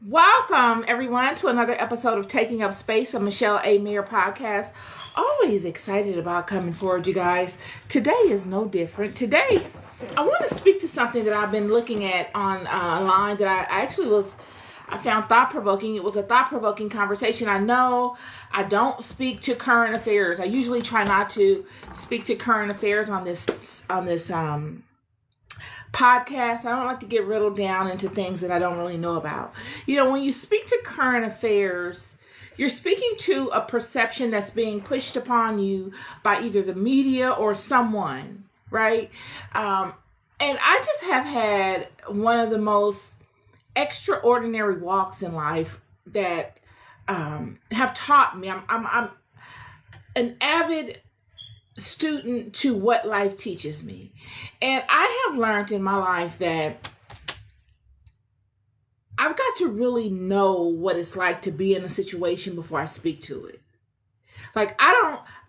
Welcome, everyone, to another episode of Taking Up Space, a Michelle A. Mayer podcast. Always excited about coming forward, you guys. Today is no different. Today, I want to speak to something that I've been looking at online that I found thought-provoking. It was a thought-provoking conversation. I know I don't speak to current affairs. I usually try not to speak to current affairs on this podcast. I don't like to get riddled down into things that I don't really know about. When you speak to current affairs, you're speaking to a perception that's being pushed upon you by either the media or someone, right? And I just have had one of the most extraordinary walks in life that have taught me. I'm an avid student to what life teaches me. And I have learned in my life that I've got to really know what it's like to be in a situation before I speak to it. I've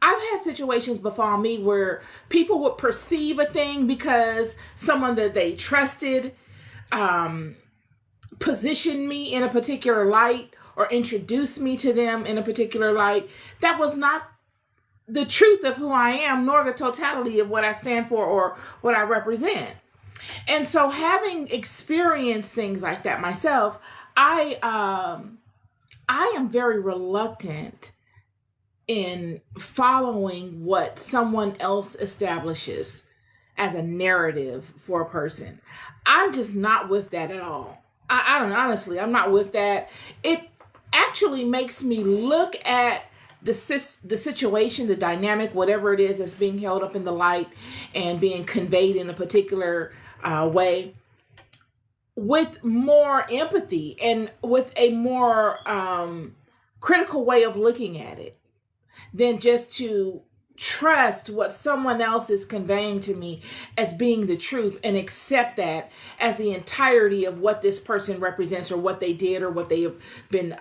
had situations befall me where people would perceive a thing because someone that they trusted positioned me in a particular light or introduced me to them in a particular light. That was not the truth of who I am, nor the totality of what I stand for or what I represent. And so having experienced things like that myself, I am very reluctant in following what someone else establishes as a narrative for a person. I'm just not with that at all. I don't honestly, I'm not with that. It actually makes me look at the situation, the dynamic, whatever it is that's being held up in the light and being conveyed in a particular way with more empathy and with a more critical way of looking at it than just to trust what someone else is conveying to me as being the truth and accept that as the entirety of what this person represents or what they did or what they have been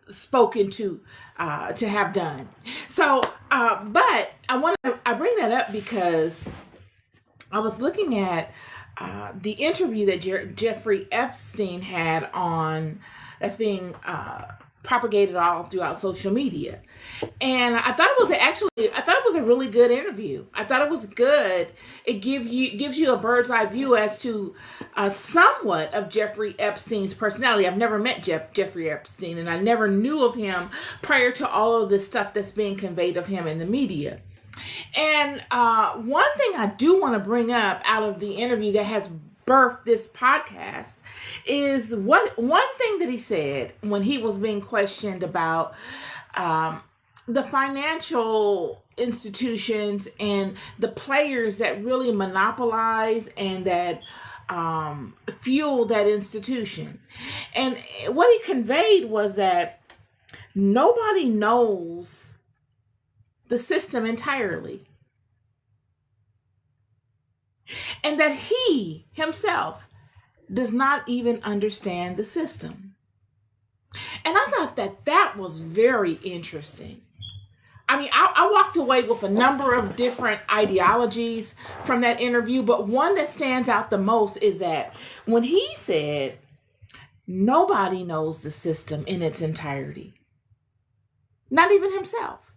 spoken to have done. So, but I bring that up because I was looking at the interview that Jeffrey Epstein had that's being propagated all throughout social media. And I thought it was a really good interview. I thought it was good. It gives you a bird's eye view as to somewhat of Jeffrey Epstein's personality. I've never met Jeffrey Epstein, and I never knew of him prior to all of this stuff that's being conveyed of him in the media. And one thing I do want to bring up out of the interview that has birthed this podcast is one thing that he said when he was being questioned about the financial institutions and the players that really monopolize and that fuel that institution. And what he conveyed was that nobody knows the system entirely. And that he himself does not even understand the system. And I thought that was very interesting. I mean, I walked away with a number of different ideologies from that interview, but one that stands out the most is that when he said, nobody knows the system in its entirety, not even himself.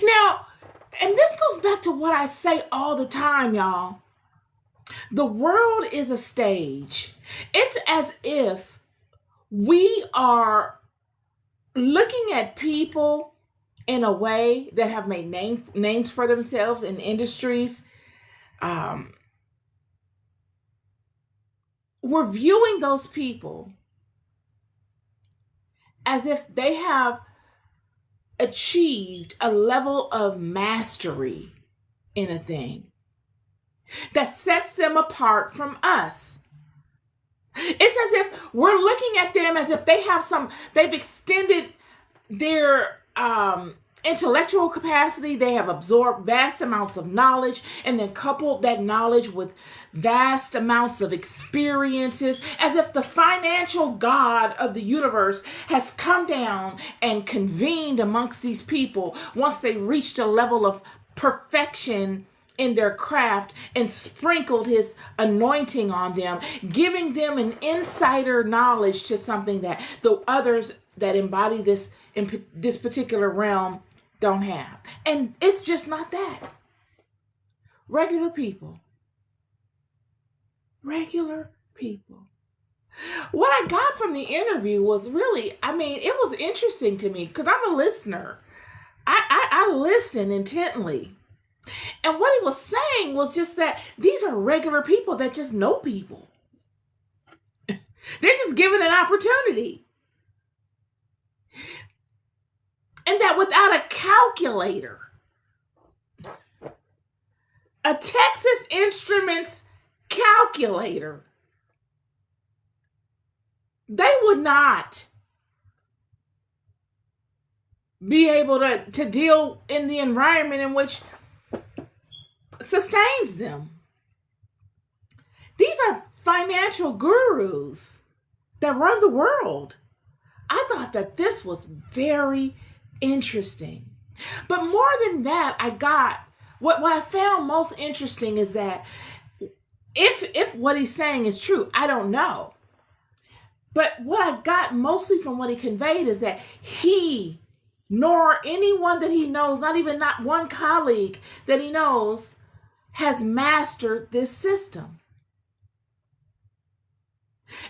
Now, and this goes back to what I say all the time, y'all. The world is a stage. It's as if we are looking at people in a way that have made names for themselves in industries. We're viewing those people as if they have achieved a level of mastery in a thing that sets them apart from us. It's as if we're looking at them as if they've extended their intellectual capacity, they have absorbed vast amounts of knowledge, and then coupled that knowledge with vast amounts of experiences, as if the financial god of the universe has come down and convened amongst these people once they reached a level of perfection in their craft and sprinkled his anointing on them, giving them an insider knowledge to something that the others that embody this in this particular realm don't have. And it's just not that. Regular people. Regular people. What I got from the interview was really, it was interesting to me because I'm a listener. I listen intently. And what he was saying was just that these are regular people that just know people. They're just given an opportunity. And that without a calculator, a Texas Instruments calculator, they would not be able to deal in the environment in which sustains them. These are financial gurus that run the world. I thought that this was very interesting. But more than that, what I found most interesting is that if what he's saying is true, I don't know. But what I got mostly from what he conveyed is that he, nor anyone that he knows, not one colleague that he knows, has mastered this system.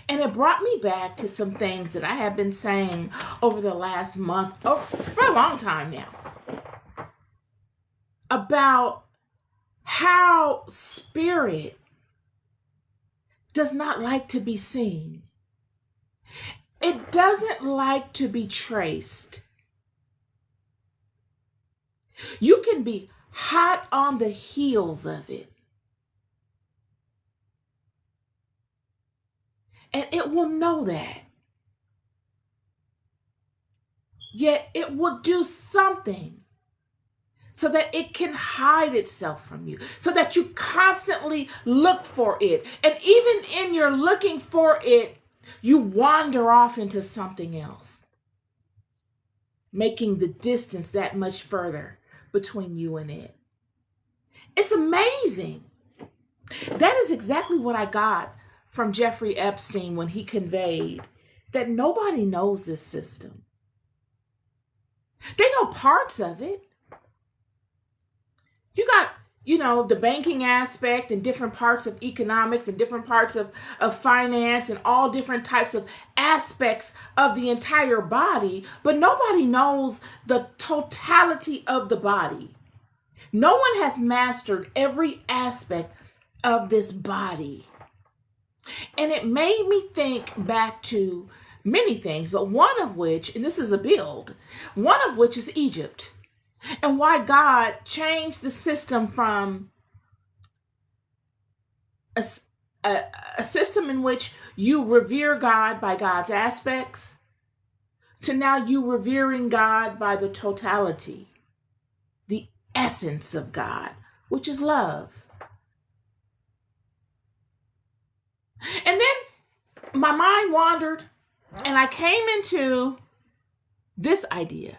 And it brought me back to some things that I have been saying over the last month, for a long time now, about how spirit does not like to be seen. It doesn't like to be traced. You can be hot on the heels of it, and it will know that. Yet it will do something so that it can hide itself from you, so that you constantly look for it. And even in your looking for it, you wander off into something else, making the distance that much further between you and it. It's amazing. That is exactly what I got from Jeffrey Epstein when he conveyed that nobody knows this system. They know parts of it. You got, the banking aspect and different parts of economics and different parts of finance and all different types of aspects of the entire body, but nobody knows the totality of the body. No one has mastered every aspect of this body. And it made me think back to many things, but one of which, and this is a build, one of which is Egypt. And why God changed the system from a system in which you revere God by God's aspects to now you revering God by the totality, the essence of God, which is love. And then my mind wandered and I came into this idea.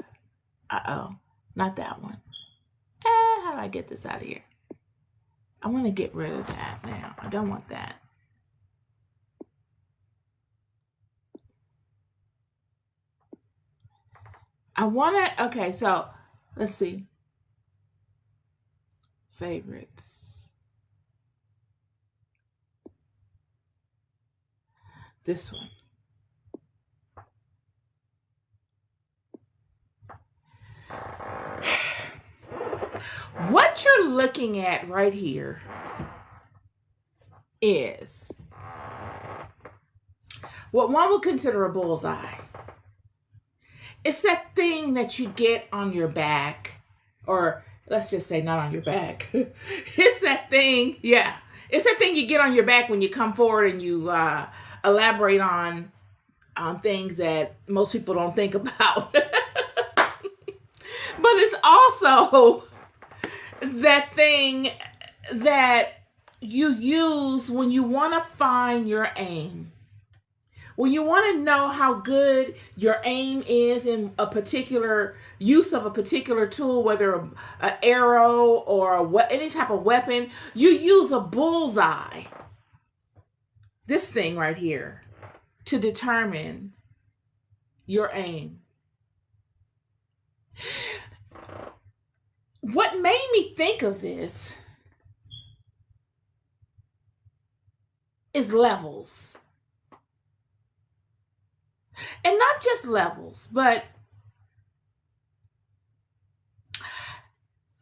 Not that one. How do I get this out of here? I want to get rid of that now. I don't want that. Okay, so let's see. Favorites. This one. What you're looking at right here is what one would consider a bullseye. It's that thing that you get on your back, or let's just say not on your back. It's that thing, yeah. It's that thing you get on your back when you come forward and you elaborate on things that most people don't think about. But it's also that thing that you use when you want to find your aim, When you want to know how good your aim is in a particular use of a particular tool, whether an arrow or any type of weapon, you use a bullseye, this thing right here, to determine your aim. What made me think of this is levels. And not just levels, but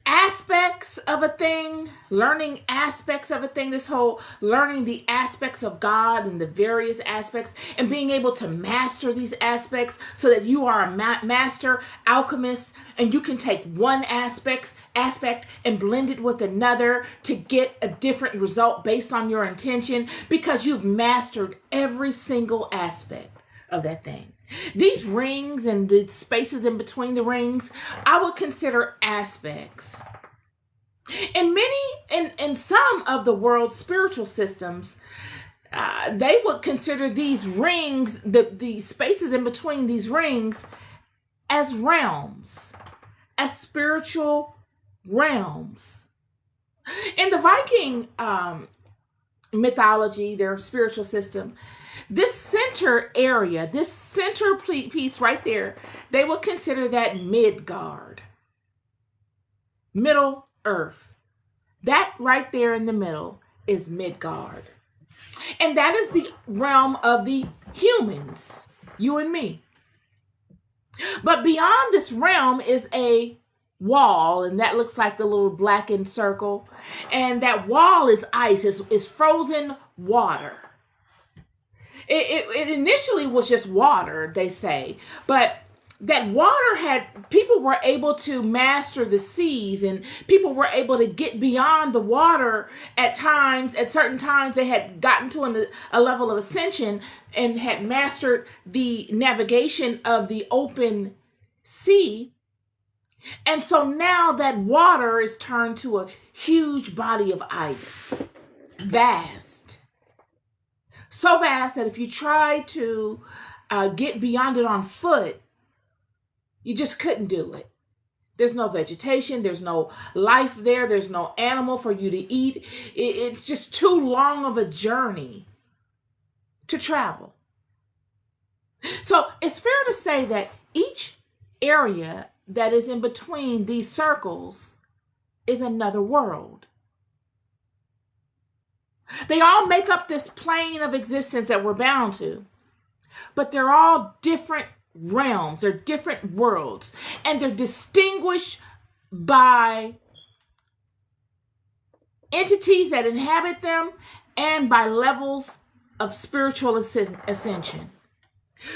aspects of a thing, learning aspects of a thing, this whole learning the aspects of God and the various aspects, and being able to master these aspects so that you are a master alchemist, and you can take one aspect and blend it with another to get a different result based on your intention, because you've mastered every single aspect of that thing. These rings and the spaces in between the rings, I would consider aspects. In some of the world's spiritual systems, they would consider these rings, the spaces in between these rings, as realms, as spiritual realms. In the Viking mythology, their spiritual system, this center area, this center piece right there, they would consider that Midgard, Middle Earth. That right there in the middle is Midgard. And that is the realm of the humans, you and me. But beyond this realm is a wall, and that looks like the little blackened circle. And that wall is ice, is frozen water. It initially was just water, they say, but that water people were able to master the seas, and people were able to get beyond the water at certain times. They had gotten to a level of ascension and had mastered the navigation of the open sea. And so now that water is turned to a huge body of ice, vast. So vast that if you try to get beyond it on foot, you just couldn't do it. There's no vegetation. There's no life there. There's no animal for you to eat. It's just too long of a journey to travel. So it's fair to say that each area that is in between these circles is another world. They all make up this plane of existence that we're bound to, but they're all different realms, they're different worlds, and they're distinguished by entities that inhabit them and by levels of spiritual ascension.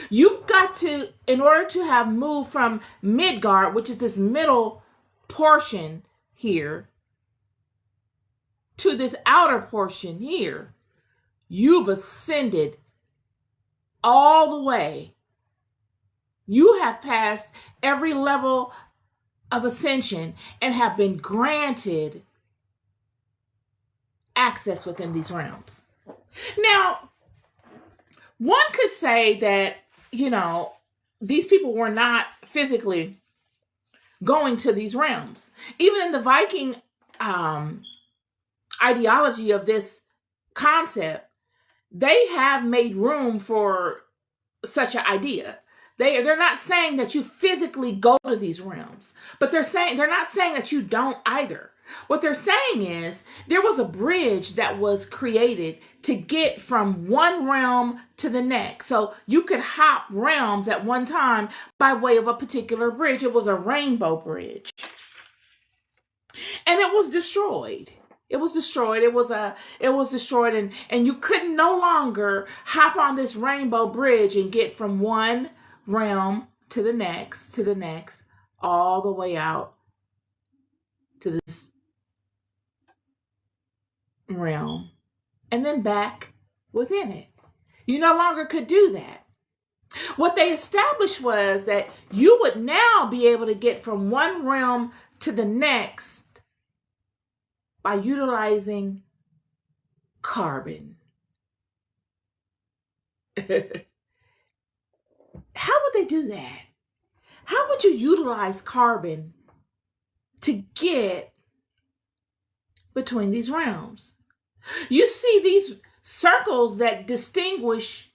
You've got to, in order to have moved from Midgard, which is this middle portion here, to this outer portion here, you've ascended all the way. You have passed every level of ascension and have been granted access within these realms. Now, one could say that, these people were not physically going to these realms. Even in the Viking ideology of this concept, they have made room for such an idea. They're not saying that you physically go to these realms, but they're not saying that you don't either. What they're saying is there was a bridge that was created to get from one realm to the next. So you could hop realms at one time by way of a particular bridge. It was a rainbow bridge. And it was destroyed. It was destroyed. It was destroyed, and you could no longer hop on this rainbow bridge and get from one realm to the next, all the way out to this realm, and then back within it. You no longer could do that. What they established was that you would now be able to get from one realm to the next by utilizing carbon. How would they do that? How would you utilize carbon to get between these realms? You see these circles that distinguish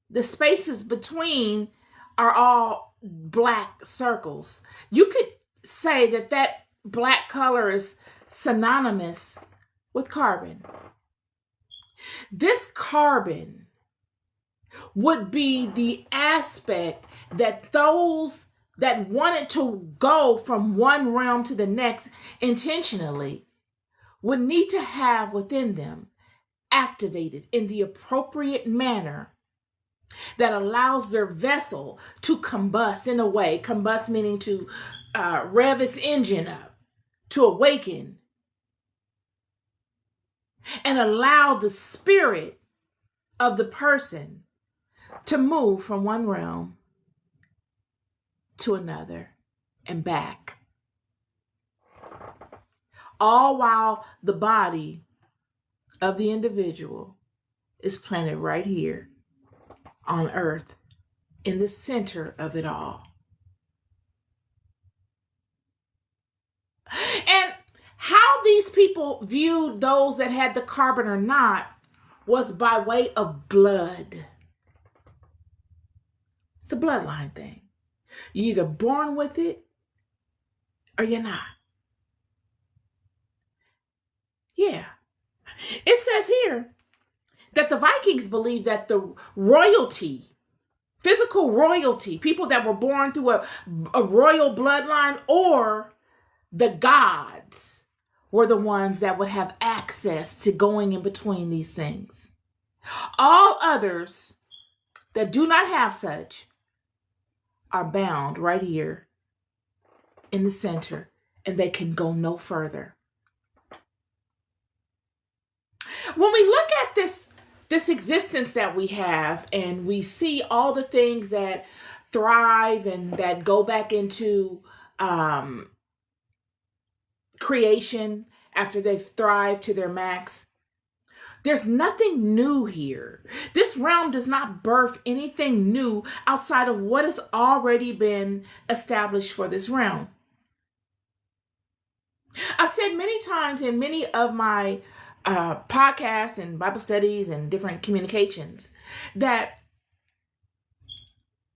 the spaces between are all black circles. You could say that that black color is synonymous with carbon. This carbon would be the aspect that those that wanted to go from one realm to the next intentionally would need to have within them activated in the appropriate manner that allows their vessel to combust in a way, combust meaning to rev its engine up, to awaken, and allow the spirit of the person to move from one realm to another and back. All while the body of the individual is planted right here on earth, in the center of it all. And how these people viewed those that had the carbon or not was by way of blood. It's a bloodline thing. You're either born with it or you're not. Yeah. It says here that the Vikings believed that the royalty, physical royalty, people that were born through a royal bloodline, or the gods were the ones that would have access to going in between these things. All others that do not have such are bound right here in the center, and they can go no further. When we look at this existence that we have, and we see all the things that thrive and that go back into creation after they've thrived to their max, there's nothing new here. This realm does not birth anything new outside of what has already been established for this realm. I've said many times in many of my podcasts and Bible studies and different communications that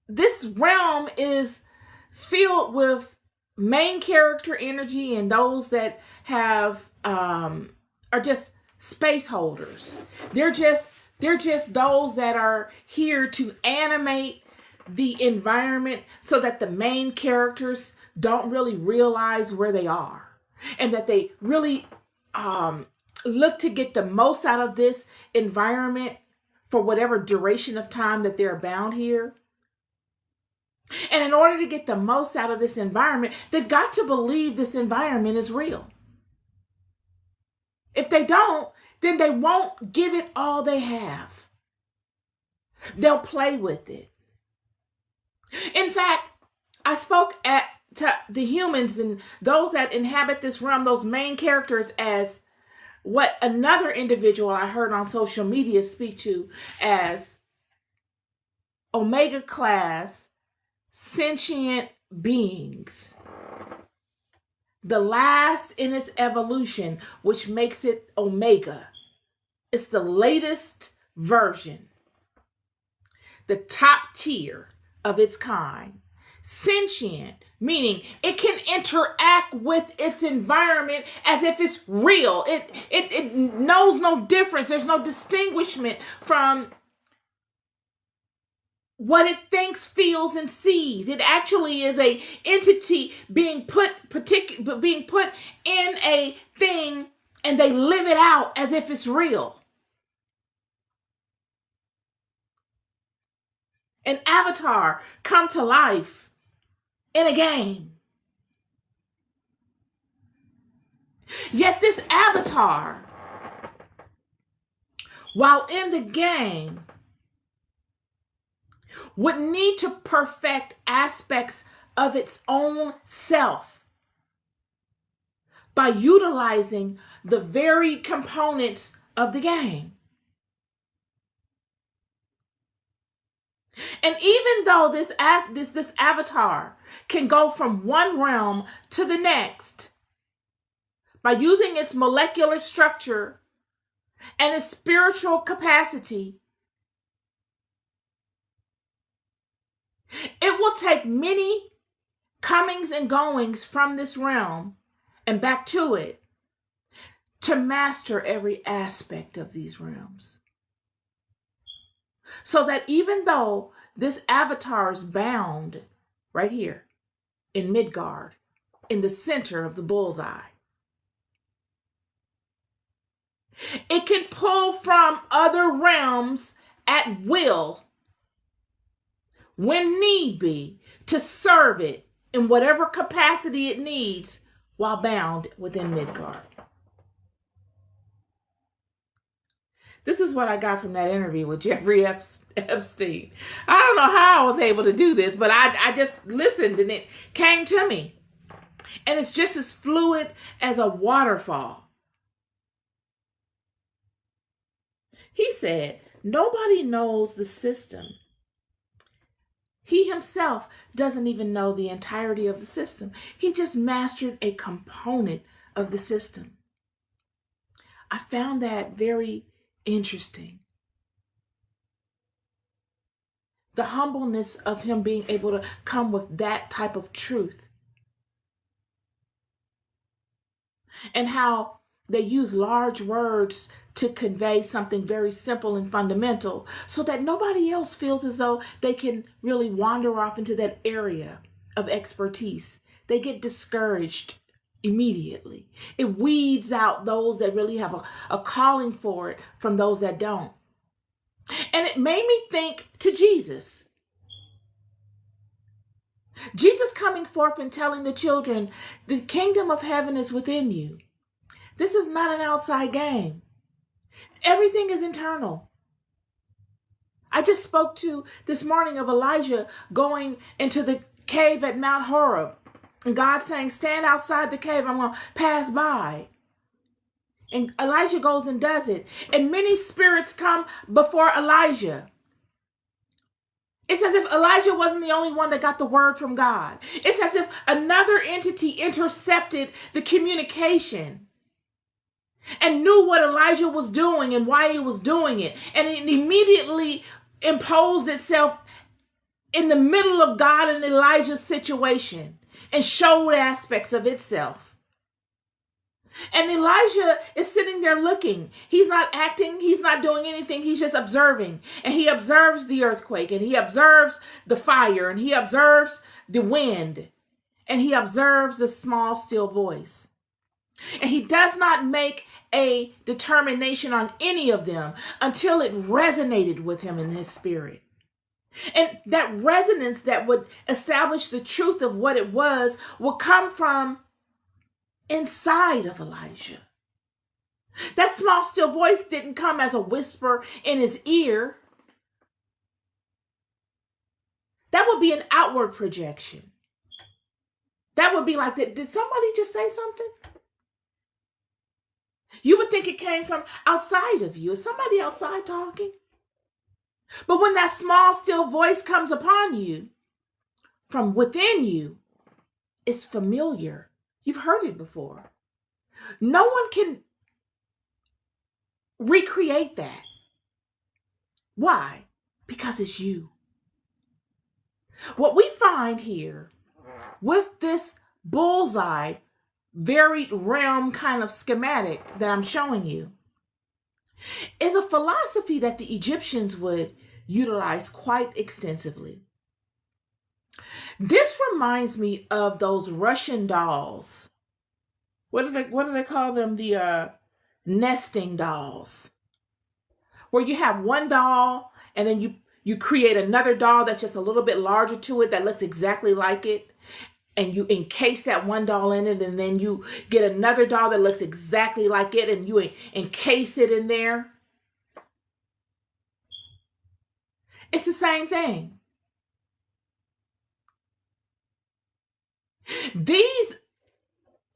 this realm is filled with main character energy, and those that have are just space holders. They're just those that are here to animate the environment so that the main characters don't really realize where they are, and that they really look to get the most out of this environment for whatever duration of time that they're bound here. And in order to get the most out of this environment, they've got to believe this environment is real. If they don't, then they won't give it all they have. They'll play with it. In fact, I spoke to the humans and those that inhabit this realm, those main characters, as what another individual I heard on social media speak to as Omega class sentient beings. The last in its evolution, which makes it Omega. It's the latest version, the top tier of its kind. Sentient, meaning it can interact with its environment as if it's real. It knows no difference. There's no distinguishment from what it thinks, feels, and sees. It actually is a entity being put in a thing, and they live it out as if it's real. An avatar come to life in a game. Yet this avatar, while in the game, would need to perfect aspects of its own self by utilizing the very components of the game. And even though this avatar can go from one realm to the next by using its molecular structure and its spiritual capacity, it will take many comings and goings from this realm and back to it to master every aspect of these realms. So that even though this avatar is bound right here in Midgard, in the center of the bullseye, it can pull from other realms at will when need be to serve it in whatever capacity it needs while bound within Midgard. This is what I got from that interview with Jeffrey Epstein. I don't know how I was able to do this, but I just listened and it came to me. And it's just as fluid as a waterfall. He said, nobody knows the system. He himself doesn't even know the entirety of the system. He just mastered a component of the system. I found that very interesting. The humbleness of him being able to come with that type of truth. And how they use large words to convey something very simple and fundamental so that nobody else feels as though they can really wander off into that area of expertise. They get discouraged immediately. It weeds out those that really have a calling for it from those that don't. And it made me think to Jesus. Jesus coming forth and telling the children, the kingdom of heaven is within you. This is not an outside game. Everything is internal. I just spoke to this morning of Elijah going into the cave at Mount Horeb. And God saying, stand outside the cave. I'm going to pass by. And Elijah goes and does it. And many spirits come before Elijah. It's as if Elijah wasn't the only one that got the word from God. It's as if another entity intercepted the communication and knew what Elijah was doing and why he was doing it. And it immediately imposed itself in the middle of God and Elijah's situation and showed aspects of itself. And Elijah is sitting there looking. He's not acting. He's not doing anything. He's just observing. And he observes the earthquake, and he observes the fire, and he observes the wind, and he observes the small, still voice. And he does not make a determination on any of them until it resonated with him in his spirit. And that resonance that would establish the truth of what it was will come from inside of Elijah. That small, still voice didn't come as a whisper in his ear. That would be an outward projection. That would be like, did somebody just say something? You would think it came from outside of you. Is somebody outside talking? But when that small, still voice comes upon you, from within you, it's familiar. You've heard it before. No one can recreate that. Why? Because it's you. What we find here with this bullseye, varied realm kind of schematic that I'm showing you is a philosophy that the Egyptians would utilize quite extensively. This reminds me of those Russian dolls. What do they call them? The nesting dolls. Where you have one doll and then you create another doll that's just a little bit larger to it that looks exactly like it. And you encase that one doll in it, and then you get another doll that looks exactly like it, and you encase it in there. It's the same thing. These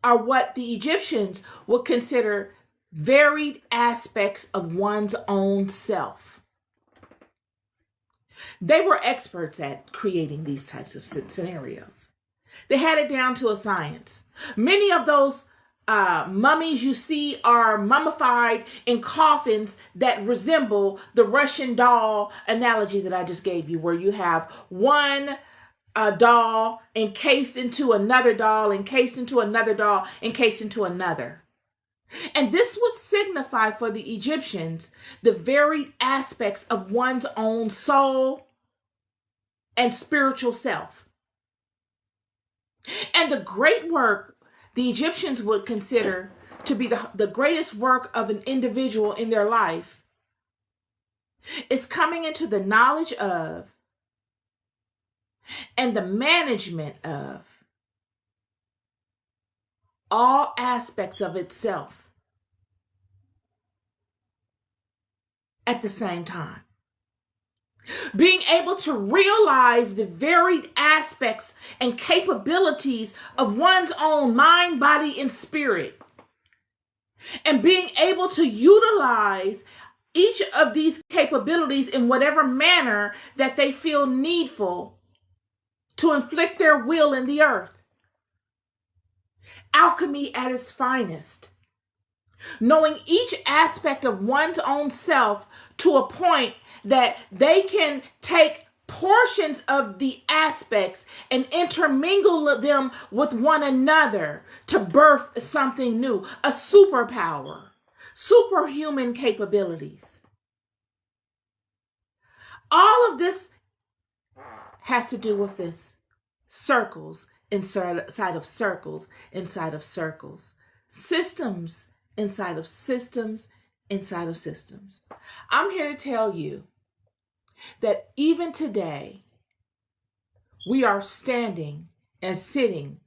are what the Egyptians would consider varied aspects of one's own self. They were experts at creating these types of scenarios. They had it down to a science. Many of those mummies you see are mummified in coffins that resemble the Russian doll analogy that I just gave you, where you have one doll encased into another doll, encased into another doll, encased into another. And this would signify for the Egyptians the varied aspects of one's own soul and spiritual self. And the great work the Egyptians would consider to be the greatest work of an individual in their life is coming into the knowledge of and the management of all aspects of itself at the same time. Being able to realize the varied aspects and capabilities of one's own mind, body, and spirit. And being able to utilize each of these capabilities in whatever manner that they feel needful to inflict their will in the earth. Alchemy at its finest. Knowing each aspect of one's own self to a point that they can take portions of the aspects and intermingle them with one another to birth something new, a superpower, superhuman capabilities. All of this has to do with this circles inside of circles inside of circles, systems inside of systems inside of systems. I'm here to tell you that even today, we are standing and sitting,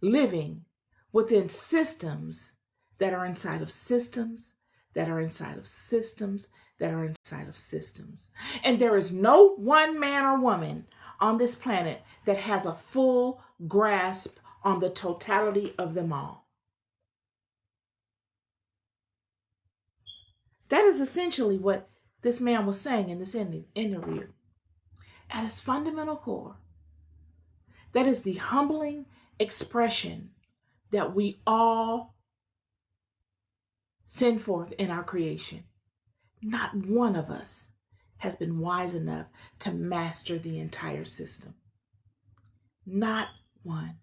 living within systems that are inside of systems, that are inside of systems, that are inside of systems. And there is no one man or woman on this planet that has a full grasp on the totality of them all. That is essentially what this man was saying in this interview. At its fundamental core, that is the humbling expression that we all send forth in our creation. Not one of us has been wise enough to master the entire system. Not one.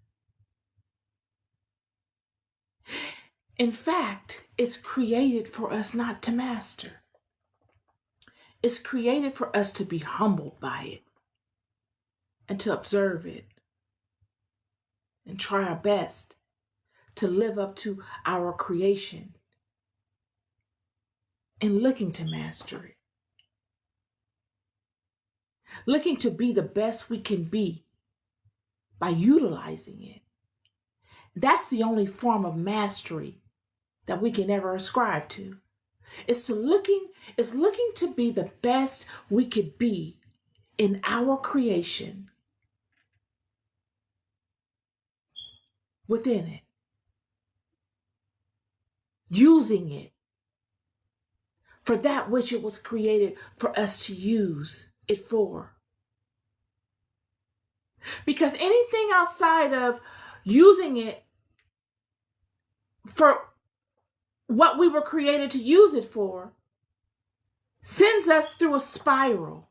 In fact, it's created for us not to master. It's created for us to be humbled by it and to observe it and try our best to live up to our creation and looking to master it. Looking to be the best we can be by utilizing it. That's the only form of mastery that we can ever ascribe to. It's looking to be the best we could be in our creation, within it, using it for that which it was created for us to use it for. Because anything outside of using it for what we were created to use it for sends us through a spiral.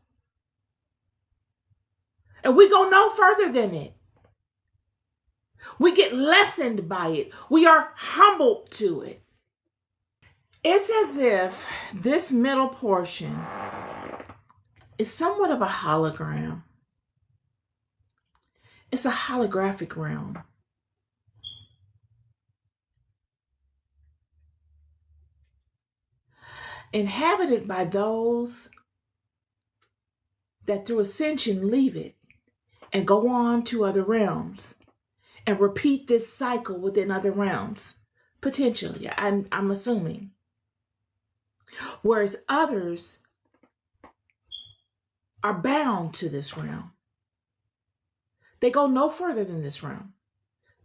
And we go no further than it. We get lessened by it. We are humbled to it. It's as if this middle portion is somewhat of a hologram. It's a holographic realm. Inhabited by those that through ascension leave it and go on to other realms and repeat this cycle within other realms, potentially, I'm assuming. Whereas others are bound to this realm. They go no further than this realm.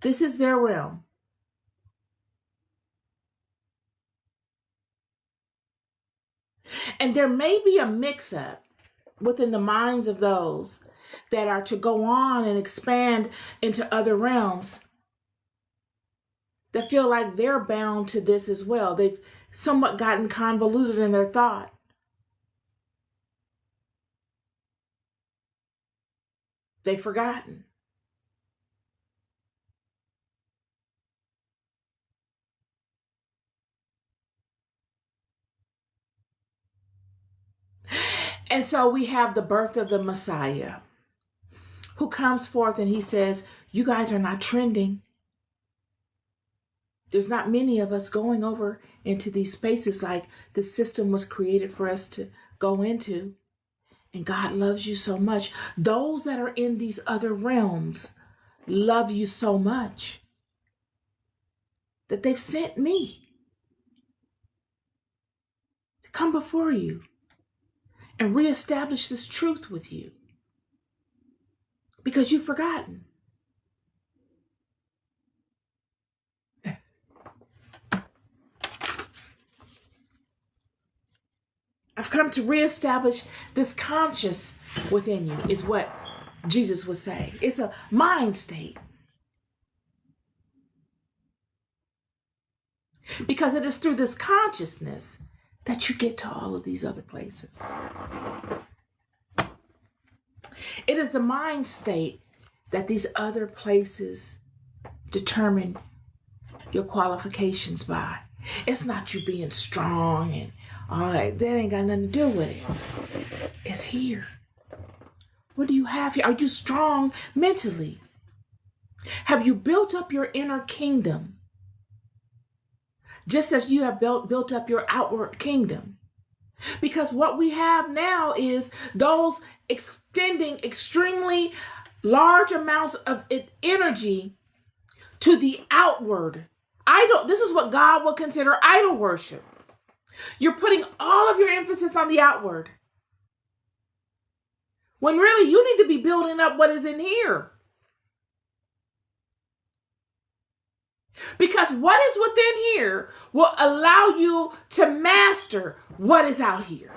This is their realm. And there may be a mix-up within the minds of those that are to go on and expand into other realms that feel like they're bound to this as well. They've somewhat gotten convoluted in their thought. They've forgotten. And so we have the birth of the Messiah, who comes forth and he says, you guys are not trending. There's not many of us going over into these spaces like the system was created for us to go into. And God loves you so much. Those that are in these other realms love you so much that they've sent me to come before you and reestablish this truth with you because you've forgotten. I've come to reestablish this conscious within you, is what Jesus was saying. It's a mind state. Because it is through this consciousness that you get to all of these other places. It is the mind state that these other places determine your qualifications by. It's not you being strong and all that. That ain't got nothing to do with it. It's here. What do you have here? Are you strong mentally? Have you built up your inner kingdom? Just as you have built up your outward kingdom. Because what we have now is those extending extremely large amounts of energy to the outward. This is what God will consider idol worship. You're putting all of your emphasis on the outward, when really you need to be building up what is in here. Because what is within here will allow you to master what is out here.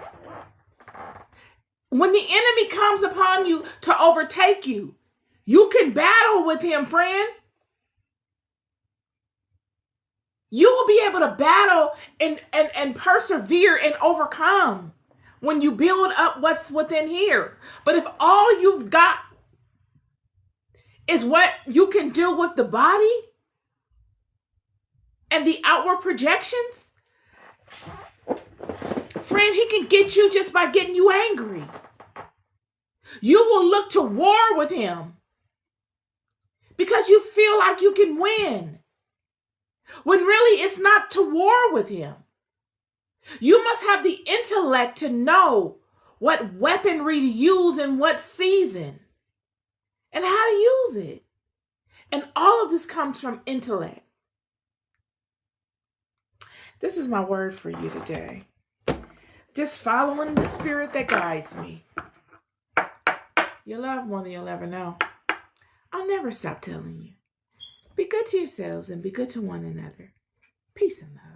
When the enemy comes upon you to overtake you, you can battle with him, friend. You will be able to battle and persevere and overcome when you build up what's within here. But if all you've got is what you can do with the body and the outward projections, friend, he can get you just by getting you angry. You will look to war with him because you feel like you can win, when really it's not to war with him. You must have the intellect to know what weaponry to use in what season and how to use it. And all of this comes from intellect. This is my word for you today. Just following the spirit that guides me. You'll love more than you'll ever know. I'll never stop telling you. Be good to yourselves and be good to one another. Peace and love.